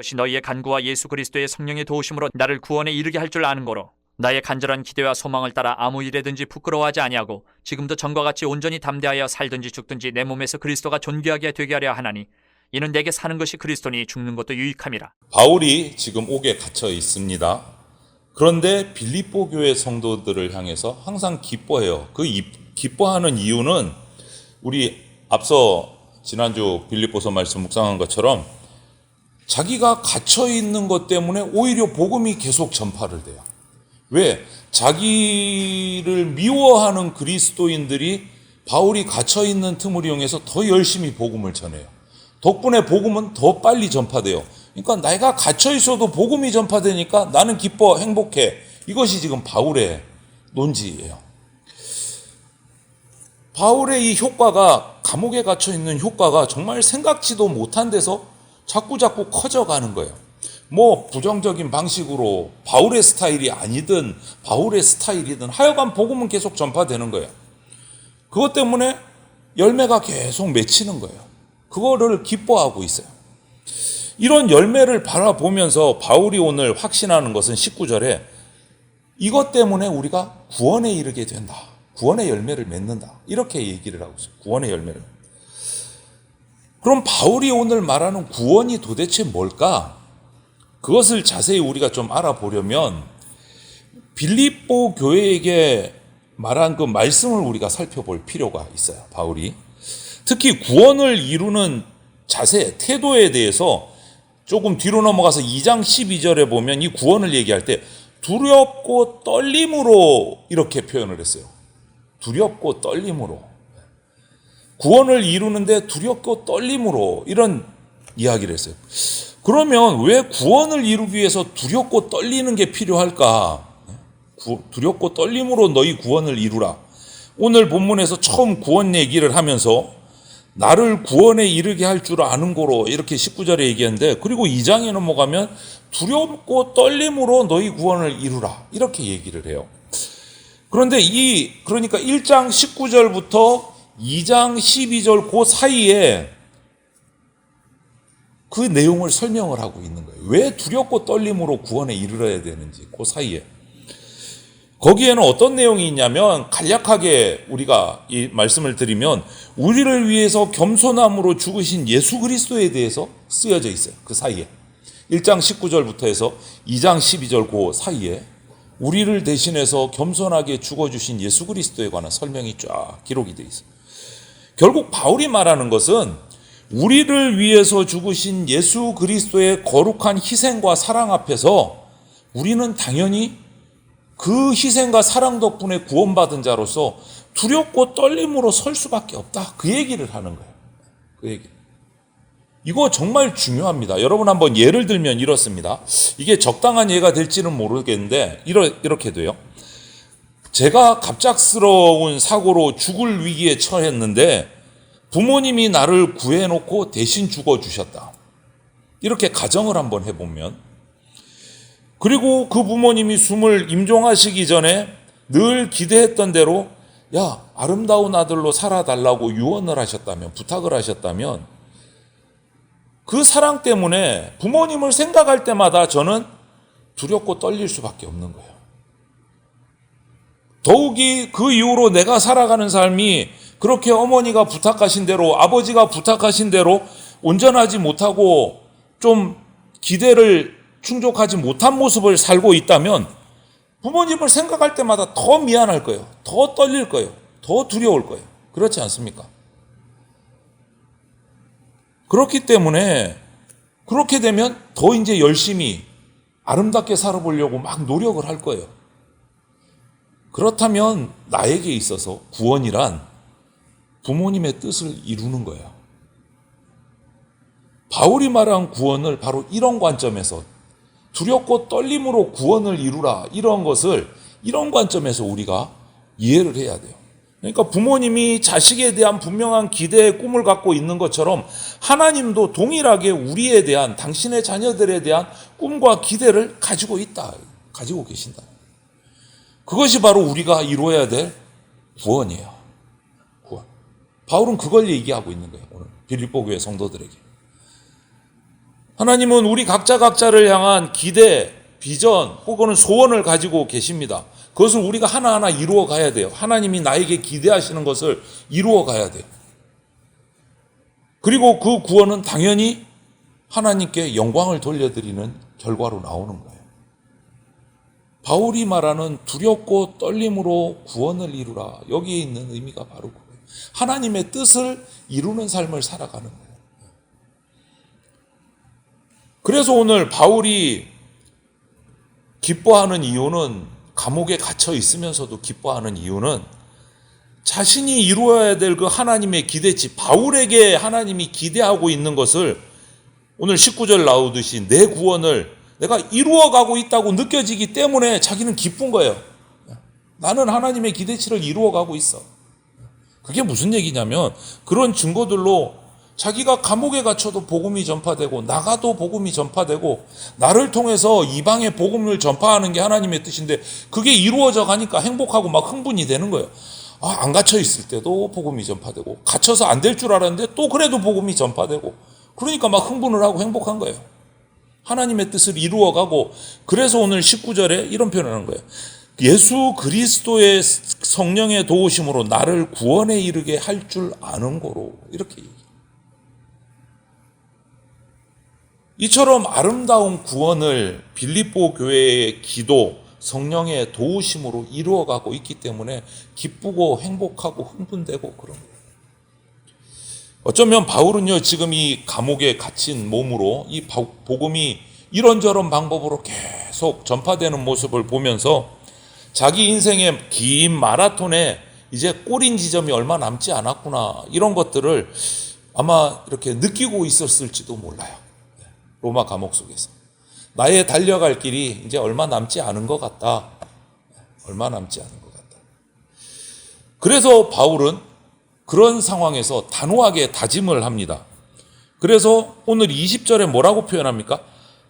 역시 너희의 간구와 예수 그리스도의 성령의 도우심으로 나를 구원에 이르게 할 줄 아는 거로 나의 간절한 기대와 소망을 따라 아무 일에든지 부끄러워하지 아니하고 지금도 전과 같이 온전히 담대하여 살든지 죽든지 내 몸에서 그리스도가 존귀하게 되게 하려 하나니 이는 내게 사는 것이 그리스도니 죽는 것도 유익함이라. 바울이 지금 옥에 갇혀 있습니다. 그런데 빌립보 교회 성도들을 향해서 항상 기뻐해요. 그 기뻐하는 이유는 우리 앞서 지난주 빌립보서 말씀 묵상한 것처럼 자기가 갇혀 있는 것 때문에 오히려 복음이 계속 전파를 돼요. 왜? 자기를 미워하는 그리스도인들이 바울이 갇혀 있는 틈을 이용해서 더 열심히 복음을 전해요. 덕분에 복음은 더 빨리 전파돼요. 그러니까 내가 갇혀 있어도 복음이 전파되니까 나는 기뻐, 행복해. 이것이 지금 바울의 논지예요. 바울의 이 효과가, 감옥에 갇혀 있는 효과가 정말 생각지도 못한 데서 자꾸 커져가는 거예요. 뭐 부정적인 방식으로 바울의 스타일이 아니든 바울의 스타일이든 하여간 복음은 계속 전파되는 거예요. 그것 때문에 열매가 계속 맺히는 거예요. 그거를 기뻐하고 있어요. 이런 열매를 바라보면서 바울이 오늘 확신하는 것은 19절에 이것 때문에 우리가 구원에 이르게 된다. 구원의 열매를 맺는다. 이렇게 얘기를 하고 있어요. 구원의 열매를. 그럼 바울이 오늘 말하는 구원이 도대체 뭘까? 그것을 자세히 우리가 좀 알아보려면 빌립보 교회에게 말한 그 말씀을 우리가 살펴볼 필요가 있어요. 바울이. 특히 구원을 이루는 자세, 태도에 대해서 조금 뒤로 넘어가서 2장 12절에 보면 이 구원을 얘기할 때 두렵고 떨림으로 이렇게 표현을 했어요. 두렵고 떨림으로. 구원을 이루는데 두렵고 떨림으로 이런 이야기를 했어요. 그러면 왜 구원을 이루기 위해서 두렵고 떨리는 게 필요할까? 두렵고 떨림으로 너희 구원을 이루라. 오늘 본문에서 처음 구원 얘기를 하면서 나를 구원에 이르게 할 줄 아는 거로 이렇게 19절에 얘기했는데 그리고 2장에 넘어가면 두렵고 떨림으로 너희 구원을 이루라. 이렇게 얘기를 해요. 그런데 그러니까 1장 19절부터 2장 12절 그 사이에 그 내용을 설명을 하고 있는 거예요. 왜 두렵고 떨림으로 구원에 이르러야 되는지 그 사이에. 거기에는 어떤 내용이 있냐면 간략하게 우리가 이 말씀을 드리면 우리를 위해서 겸손함으로 죽으신 예수 그리스도에 대해서 쓰여져 있어요. 그 사이에. 1장 19절부터 해서 2장 12절 그 사이에 우리를 대신해서 겸손하게 죽어주신 예수 그리스도에 관한 설명이 쫙 기록이 되어 있어요. 결국 바울이 말하는 것은 우리를 위해서 죽으신 예수 그리스도의 거룩한 희생과 사랑 앞에서 우리는 당연히 그 희생과 사랑 덕분에 구원받은 자로서 두렵고 떨림으로 설 수밖에 없다. 그 얘기를 하는 거예요. 그 얘기. 이거 정말 중요합니다. 여러분 한번 예를 들면 이렇습니다. 이게 적당한 예가 될지는 모르겠는데 이렇게 돼요. 제가 갑작스러운 사고로 죽을 위기에 처했는데 부모님이 나를 구해놓고 대신 죽어주셨다. 이렇게 가정을 한번 해보면 그리고 그 부모님이 숨을 임종하시기 전에 늘 기대했던 대로 야 아름다운 아들로 살아달라고 유언을 하셨다면 부탁을 하셨다면 그 사랑 때문에 부모님을 생각할 때마다 저는 두렵고 떨릴 수밖에 없는 거예요. 더욱이 그 이후로 내가 살아가는 삶이 그렇게 어머니가 부탁하신 대로 아버지가 부탁하신 대로 온전하지 못하고 좀 기대를 충족하지 못한 모습을 살고 있다면 부모님을 생각할 때마다 더 미안할 거예요. 더 떨릴 거예요. 더 두려울 거예요. 그렇지 않습니까? 그렇기 때문에 그렇게 되면 더 이제 열심히 아름답게 살아보려고 막 노력을 할 거예요. 그렇다면 나에게 있어서 구원이란 부모님의 뜻을 이루는 거예요. 바울이 말한 구원을 바로 이런 관점에서 두렵고 떨림으로 구원을 이루라 이런 것을 이런 관점에서 우리가 이해를 해야 돼요. 그러니까 부모님이 자식에 대한 분명한 기대의 꿈을 갖고 있는 것처럼 하나님도 동일하게 우리에 대한 당신의 자녀들에 대한 꿈과 기대를 가지고 있다. 가지고 계신다. 그것이 바로 우리가 이루어야 될 구원이에요. 구원. 바울은 그걸 얘기하고 있는 거예요. 오늘 빌립보 교회 성도들에게. 하나님은 우리 각자를 향한 기대, 비전 혹은 소원을 가지고 계십니다. 그것을 우리가 하나하나 이루어 가야 돼요. 하나님이 나에게 기대하시는 것을 이루어 가야 돼요. 그리고 그 구원은 당연히 하나님께 영광을 돌려드리는 결과로 나오는 거예요. 바울이 말하는 두렵고 떨림으로 구원을 이루라. 여기에 있는 의미가 바로 그거예요. 하나님의 뜻을 이루는 삶을 살아가는 거예요. 그래서 오늘 바울이 기뻐하는 이유는, 감옥에 갇혀 있으면서도 기뻐하는 이유는 자신이 이루어야 될 그 하나님의 기대치, 바울에게 하나님이 기대하고 있는 것을 오늘 19절 나오듯이 내 구원을 내가 이루어가고 있다고 느껴지기 때문에 자기는 기쁜 거예요. 나는 하나님의 기대치를 이루어가고 있어. 그게 무슨 얘기냐면 그런 증거들로 자기가 감옥에 갇혀도 복음이 전파되고 나가도 복음이 전파되고 나를 통해서 이방의 복음을 전파하는 게 하나님의 뜻인데 그게 이루어져 가니까 행복하고 막 흥분이 되는 거예요. 안 갇혀 있을 때도 복음이 전파되고 갇혀서 안 될 줄 알았는데 또 그래도 복음이 전파되고 그러니까 막 흥분을 하고 행복한 거예요. 하나님의 뜻을 이루어가고 그래서 오늘 19절에 이런 표현을 하는 거예요. 예수 그리스도의 성령의 도우심으로 나를 구원에 이르게 할 줄 아는 거로 이렇게 얘기해요. 이처럼 아름다운 구원을 빌립보 교회의 기도, 성령의 도우심으로 이루어가고 있기 때문에 기쁘고 행복하고 흥분되고 그런 거예요. 어쩌면 바울은요 지금 이 감옥에 갇힌 몸으로 이 복음이 이런저런 방법으로 계속 전파되는 모습을 보면서 자기 인생의 긴 마라톤에 이제 꼬린 지점이 얼마 남지 않았구나 이런 것들을 아마 이렇게 느끼고 있었을지도 몰라요. 로마 감옥 속에서 나의 달려갈 길이 이제 얼마 남지 않은 것 같다. 얼마 남지 않은 것 같다. 그래서 바울은 그런 상황에서 단호하게 다짐을 합니다. 그래서 오늘 20절에 뭐라고 표현합니까?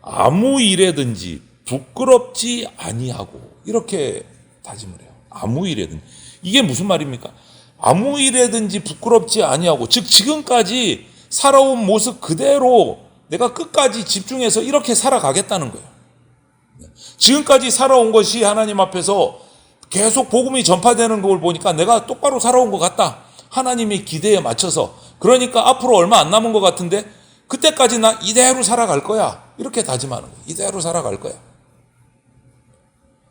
아무 일에든지 부끄럽지 아니하고 이렇게 다짐을 해요. 아무 일에든지. 이게 무슨 말입니까? 아무 일에든지 부끄럽지 아니하고 즉 지금까지 살아온 모습 그대로 내가 끝까지 집중해서 이렇게 살아가겠다는 거예요. 지금까지 살아온 것이 하나님 앞에서 계속 복음이 전파되는 걸 보니까 내가 똑바로 살아온 것 같다. 하나님의 기대에 맞춰서. 그러니까 앞으로 얼마 안 남은 것 같은데 그때까지 나 이대로 살아갈 거야. 이렇게 다짐하는 거예요. 이대로 살아갈 거야.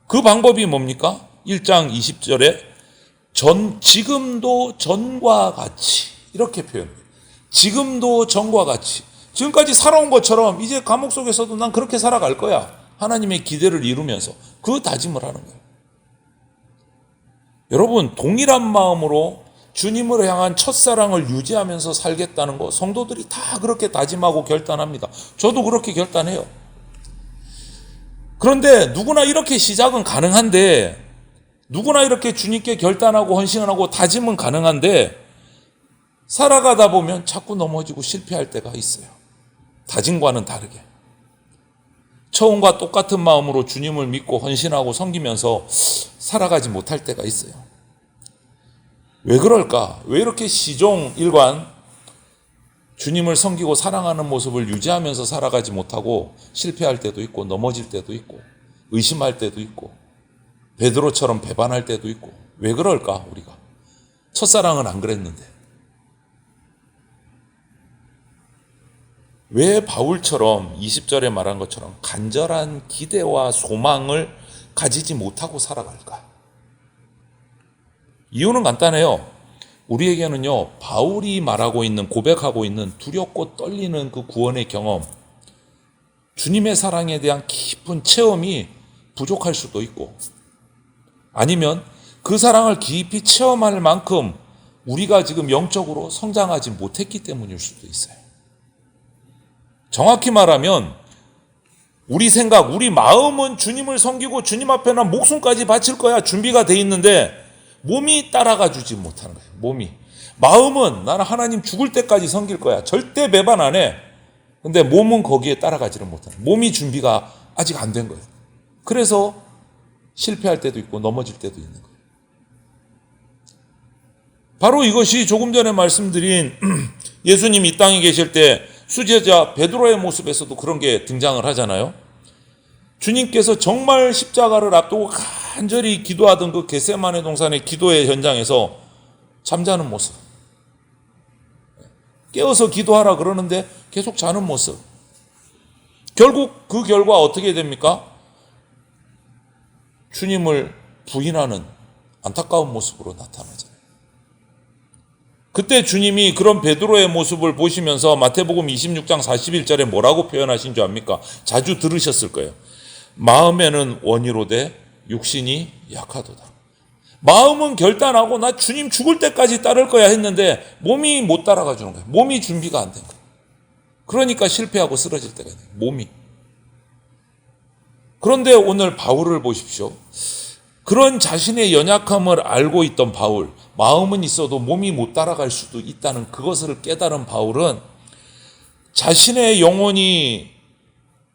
그 방법이 뭡니까? 1장 20절에 지금도 전과 같이 이렇게 표현해요. 지금도 전과 같이. 지금까지 살아온 것처럼 이제 감옥 속에서도 난 그렇게 살아갈 거야. 하나님의 기대를 이루면서 그 다짐을 하는 거예요. 여러분 동일한 마음으로 주님을 향한 첫사랑을 유지하면서 살겠다는 거 성도들이 다 그렇게 다짐하고 결단합니다. 저도 그렇게 결단해요. 그런데 누구나 이렇게 시작은 가능한데 누구나 이렇게 주님께 결단하고 헌신하고 다짐은 가능한데 살아가다 보면 자꾸 넘어지고 실패할 때가 있어요. 다짐과는 다르게. 처음과 똑같은 마음으로 주님을 믿고 헌신하고 섬기면서 살아가지 못할 때가 있어요. 왜 그럴까? 왜 이렇게 시종일관 주님을 섬기고 사랑하는 모습을 유지하면서 살아가지 못하고 실패할 때도 있고 넘어질 때도 있고 의심할 때도 있고 베드로처럼 배반할 때도 있고 왜 그럴까 우리가? 첫사랑은 안 그랬는데 왜 바울처럼 20절에 말한 것처럼 간절한 기대와 소망을 가지지 못하고 살아갈까? 이유는 간단해요. 우리에게는요, 바울이 말하고 있는, 고백하고 있는 두렵고 떨리는 그 구원의 경험, 주님의 사랑에 대한 깊은 체험이 부족할 수도 있고, 아니면 그 사랑을 깊이 체험할 만큼 우리가 지금 영적으로 성장하지 못했기 때문일 수도 있어요. 정확히 말하면 우리 생각, 우리 마음은 주님을 섬기고 주님 앞에 난 목숨까지 바칠 거야 준비가 돼 있는데 몸이 따라가 주지 못하는 거예요. 몸이. 마음은 나는 하나님 죽을 때까지 섬길 거야. 절대 배반 안 해. 근데 몸은 거기에 따라가지를 못하는. 몸이 준비가 아직 안 된 거예요. 그래서 실패할 때도 있고 넘어질 때도 있는 거예요. 바로 이것이 조금 전에 말씀드린 예수님 이 땅에 계실 때 수제자 베드로의 모습에서도 그런 게 등장을 하잖아요. 주님께서 정말 십자가를 앞두고 간절히 기도하던 그 겟세마네 동산의 기도의 현장에서 잠자는 모습. 깨어서 기도하라 그러는데 계속 자는 모습. 결국 그 결과 어떻게 됩니까? 주님을 부인하는 안타까운 모습으로 나타나잖아요. 그때 주님이 그런 베드로의 모습을 보시면서 마태복음 26장 41절에 뭐라고 표현하신 줄 압니까? 자주 들으셨을 거예요. 마음에는 원이로되 육신이 약하도다. 마음은 결단하고 나 주님 죽을 때까지 따를 거야 했는데 몸이 못 따라가 주는 거예요. 몸이 준비가 안 된 거예요. 그러니까 실패하고 쓰러질 때가 있는 거예요. 몸이. 그런데 오늘 바울을 보십시오. 그런 자신의 연약함을 알고 있던 바울, 마음은 있어도 몸이 못 따라갈 수도 있다는 그것을 깨달은 바울은 자신의 영혼이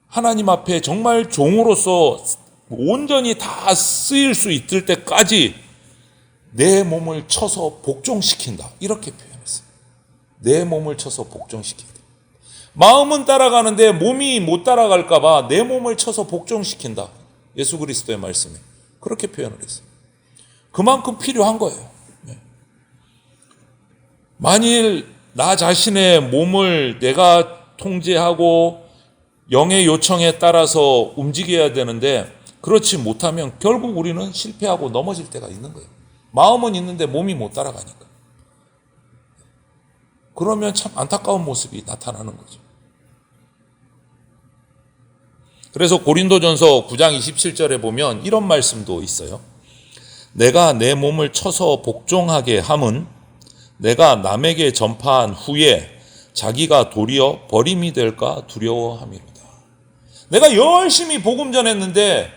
하나님 앞에 정말 종으로서 온전히 다 쓰일 수 있을 때까지 내 몸을 쳐서 복종시킨다. 이렇게 표현했어요. 내 몸을 쳐서 복종시킨다. 마음은 따라가는데 몸이 못 따라갈까봐 내 몸을 쳐서 복종시킨다. 예수 그리스도의 말씀에. 그렇게 표현을 했어요. 그만큼 필요한 거예요. 만일 나 자신의 몸을 내가 통제하고 영의 요청에 따라서 움직여야 되는데 그렇지 못하면 결국 우리는 실패하고 넘어질 때가 있는 거예요. 마음은 있는데 몸이 못 따라가니까. 그러면 참 안타까운 모습이 나타나는 거죠. 그래서 고린도전서 9장 27절에 보면 이런 말씀도 있어요. 내가 내 몸을 쳐서 복종하게 함은 내가 남에게 전파한 후에 자기가 도리어 버림이 될까 두려워함이로다. 내가 열심히 복음 전했는데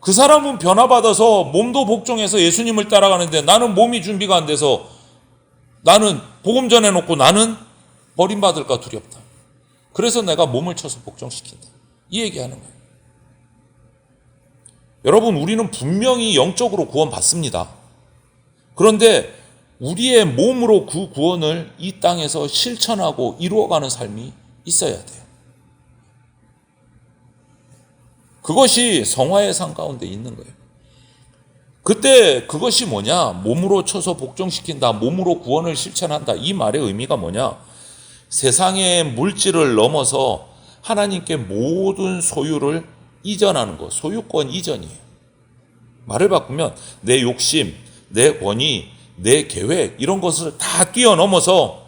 그 사람은 변화받아서 몸도 복종해서 예수님을 따라가는데 나는 몸이 준비가 안 돼서 나는 복음 전해놓고 나는 버림받을까 두렵다. 그래서 내가 몸을 쳐서 복종시킨다. 이 얘기하는 거예요. 여러분, 우리는 분명히 영적으로 구원받습니다. 그런데 우리의 몸으로 그 구원을 이 땅에서 실천하고 이루어가는 삶이 있어야 돼요. 그것이 성화의 상 가운데 있는 거예요. 그때 그것이 뭐냐? 몸으로 쳐서 복종시킨다. 몸으로 구원을 실천한다. 이 말의 의미가 뭐냐? 세상의 물질을 넘어서 하나님께 모든 소유를 이전하는 것. 소유권 이전이에요. 말을 바꾸면 내 욕심, 내 권위, 내 계획 이런 것을 다 뛰어넘어서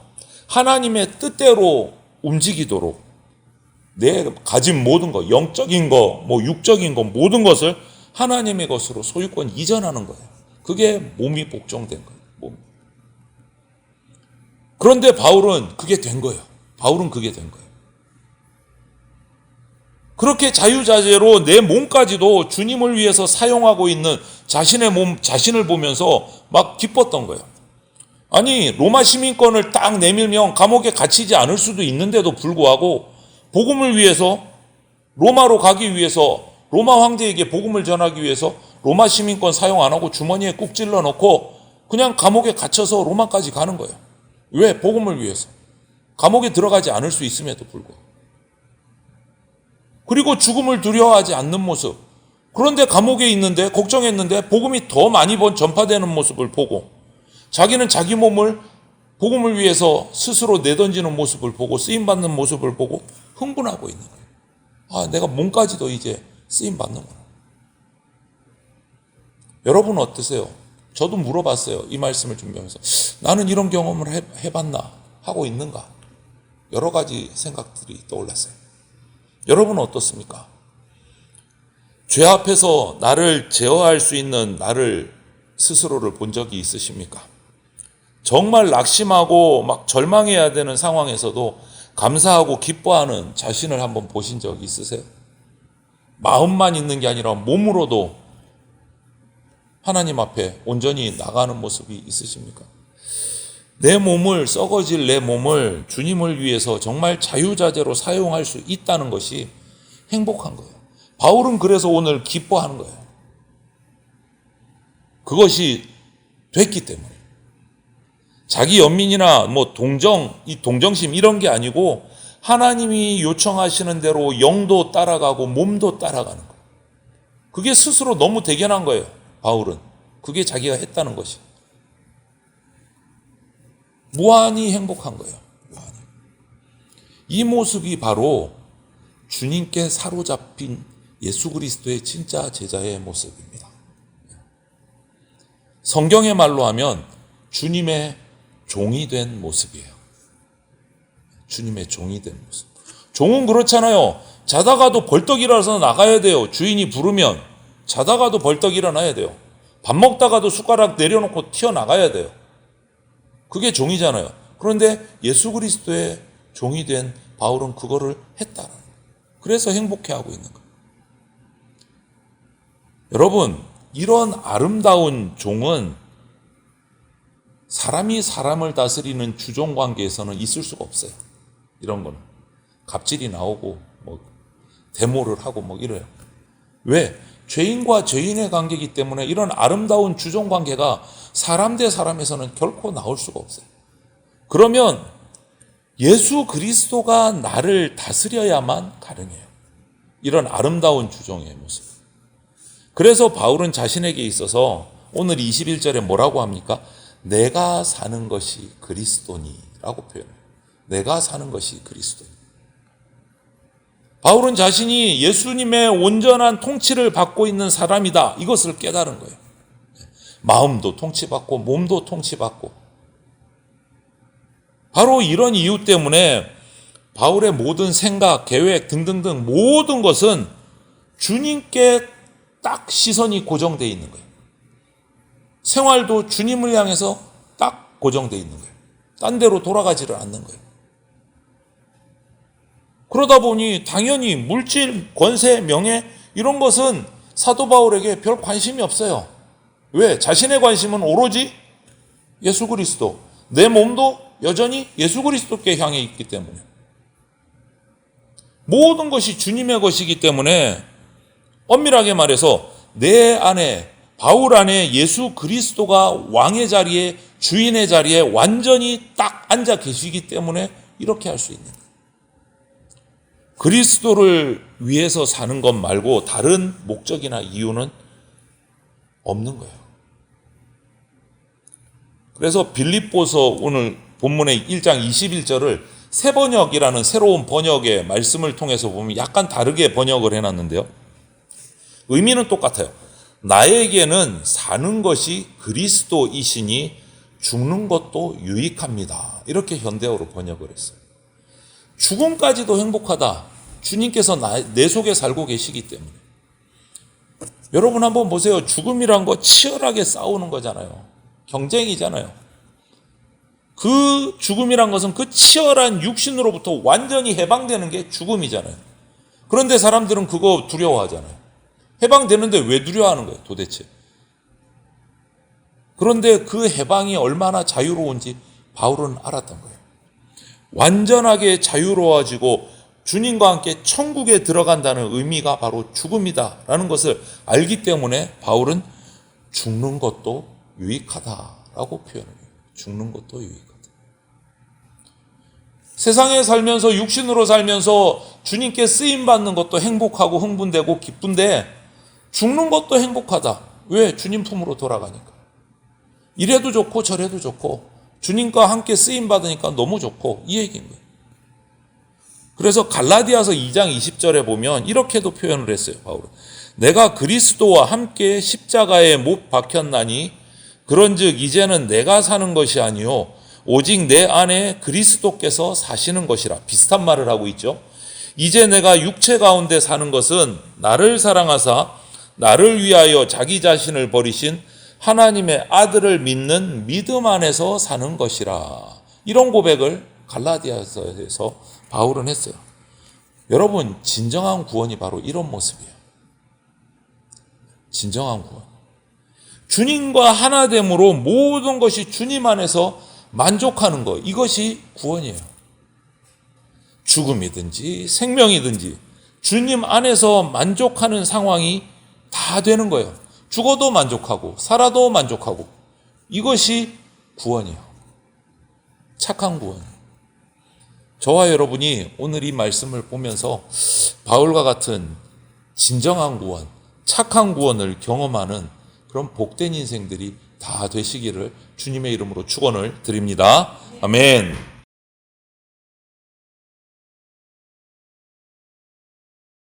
하나님의 뜻대로 움직이도록 내 가진 모든 것, 영적인 것, 육적인 것 모든 것을 하나님의 것으로 소유권 이전하는 거예요. 그게 몸이 복종된 거예요. 몸. 그런데 바울은 그게 된 거예요. 바울은 그게 된 거예요. 그렇게 자유자재로 내 몸까지도 주님을 위해서 사용하고 있는 자신의 몸, 자신을 보면서 막 기뻤던 거예요. 아니, 로마 시민권을 딱 내밀면 감옥에 갇히지 않을 수도 있는데도 불구하고 복음을 위해서 로마로 가기 위해서 로마 황제에게 복음을 전하기 위해서 로마 시민권 사용 안 하고 주머니에 꾹 찔러 넣고 그냥 감옥에 갇혀서 로마까지 가는 거예요. 왜? 복음을 위해서. 감옥에 들어가지 않을 수 있음에도 불구하고. 그리고 죽음을 두려워하지 않는 모습. 그런데 감옥에 있는데 걱정했는데 복음이 더 많이 전파되는 모습을 보고 자기는 자기 몸을 복음을 위해서 스스로 내던지는 모습을 보고 쓰임받는 모습을 보고 흥분하고 있는 거예요. 아, 내가 몸까지도 이제 쓰임받는구나. 여러분은 어떠세요? 저도 물어봤어요. 이 말씀을 준비하면서. 나는 이런 경험을 해봤나? 하고 있는가? 여러 가지 생각들이 떠올랐어요. 여러분은 어떻습니까? 죄 앞에서 나를 제어할 수 있는 나를 스스로를 본 적이 있으십니까? 정말 낙심하고 막 절망해야 되는 상황에서도 감사하고 기뻐하는 자신을 한번 보신 적 있으세요? 마음만 있는 게 아니라 몸으로도 하나님 앞에 온전히 나가는 모습이 있으십니까? 내 몸을, 썩어질 내 몸을 주님을 위해서 정말 자유자재로 사용할 수 있다는 것이 행복한 거예요. 바울은 그래서 오늘 기뻐하는 거예요. 그것이 됐기 때문에. 자기 연민이나 이 동정심 이런 게 아니고 하나님이 요청하시는 대로 영도 따라가고 몸도 따라가는 거예요. 그게 스스로 너무 대견한 거예요. 바울은. 그게 자기가 했다는 것이. 무한히 행복한 거예요. 무한히. 이 모습이 바로 주님께 사로잡힌 예수 그리스도의 진짜 제자의 모습입니다. 성경의 말로 하면 주님의 종이 된 모습이에요. 주님의 종이 된 모습. 종은 그렇잖아요. 자다가도 벌떡 일어나서 나가야 돼요. 주인이 부르면 자다가도 벌떡 일어나야 돼요. 밥 먹다가도 숟가락 내려놓고 튀어나가야 돼요. 그게 종이잖아요. 그런데 예수 그리스도의 종이 된 바울은 그거를 했다는 거예요. 그래서 행복해하고 있는 거예요. 여러분, 이런 아름다운 종은 사람이 사람을 다스리는 주종 관계에서는 있을 수가 없어요. 이런 거는 갑질이 나오고 데모를 하고 이래요. 왜? 죄인과 죄인의 관계이기 때문에 이런 아름다운 주종 관계가 사람 대 사람에서는 결코 나올 수가 없어요. 그러면 예수 그리스도가 나를 다스려야만 가능해요. 이런 아름다운 주종의 모습. 그래서 바울은 자신에게 있어서 오늘 21절에 뭐라고 합니까? 내가 사는 것이 그리스도니 라고 표현해요. 내가 사는 것이 그리스도니. 바울은 자신이 예수님의 온전한 통치를 받고 있는 사람이다. 이것을 깨달은 거예요. 마음도 통치받고 몸도 통치받고. 바로 이런 이유 때문에 바울의 모든 생각, 계획 등등등 모든 것은 주님께 딱 시선이 고정되어 있는 거예요. 생활도 주님을 향해서 딱 고정되어 있는 거예요. 딴 데로 돌아가지를 않는 거예요. 그러다 보니 당연히 물질, 권세, 명예 이런 것은 사도 바울에게 별 관심이 없어요. 왜? 자신의 관심은 오로지 예수 그리스도. 내 몸도 여전히 예수 그리스도께 향해 있기 때문에. 모든 것이 주님의 것이기 때문에 엄밀하게 말해서 내 안에, 바울 안에 예수 그리스도가 왕의 자리에, 주인의 자리에 완전히 딱 앉아 계시기 때문에 이렇게 할 수 있는 거예요. 그리스도를 위해서 사는 것 말고 다른 목적이나 이유는 없는 거예요. 그래서 빌립보서 오늘 본문의 1장 21절을 새 번역이라는 새로운 번역의 말씀을 통해서 보면 약간 다르게 번역을 해놨는데요. 의미는 똑같아요. 나에게는 사는 것이 그리스도이시니 죽는 것도 유익합니다. 이렇게 현대어로 번역을 했어요. 죽음까지도 행복하다. 주님께서 내 속에 살고 계시기 때문에. 여러분 한번 보세요. 죽음이란 거 치열하게 싸우는 거잖아요. 경쟁이잖아요. 그 죽음이란 것은 그 치열한 육신으로부터 완전히 해방되는 게 죽음이잖아요. 그런데 사람들은 그거 두려워하잖아요. 해방되는데 왜 두려워하는 거예요, 도대체? 그런데 그 해방이 얼마나 자유로운지 바울은 알았던 거예요. 완전하게 자유로워지고 주님과 함께 천국에 들어간다는 의미가 바로 죽음이다라는 것을 알기 때문에 바울은 죽는 것도 유익하다라고 표현해요. 죽는 것도 유익하다. 세상에 살면서 육신으로 살면서 주님께 쓰임받는 것도 행복하고 흥분되고 기쁜데 죽는 것도 행복하다. 왜? 주님 품으로 돌아가니까. 이래도 좋고 저래도 좋고 주님과 함께 쓰임받으니까 너무 좋고 이 얘기인 거예요. 그래서 갈라디아서 2장 20절에 보면 이렇게도 표현을 했어요. 바울은. 내가 그리스도와 함께 십자가에 못 박혔나니 그런즉 이제는 내가 사는 것이 아니요 오직 내 안에 그리스도께서 사시는 것이라. 비슷한 말을 하고 있죠. 이제 내가 육체 가운데 사는 것은 나를 사랑하사 나를 위하여 자기 자신을 버리신 하나님의 아들을 믿는 믿음 안에서 사는 것이라. 이런 고백을 갈라디아서에서 바울은 했어요. 여러분, 진정한 구원이 바로 이런 모습이에요. 진정한 구원. 주님과 하나됨으로 모든 것이 주님 안에서 만족하는 것. 이것이 구원이에요. 죽음이든지 생명이든지 주님 안에서 만족하는 상황이 다 되는 거예요. 죽어도 만족하고 살아도 만족하고 이것이 구원이에요. 착한 구원. 저와 여러분이 오늘 이 말씀을 보면서 바울과 같은 진정한 구원, 착한 구원을 경험하는 그런 복된 인생들이 다 되시기를 주님의 이름으로 축원을 드립니다. 아멘.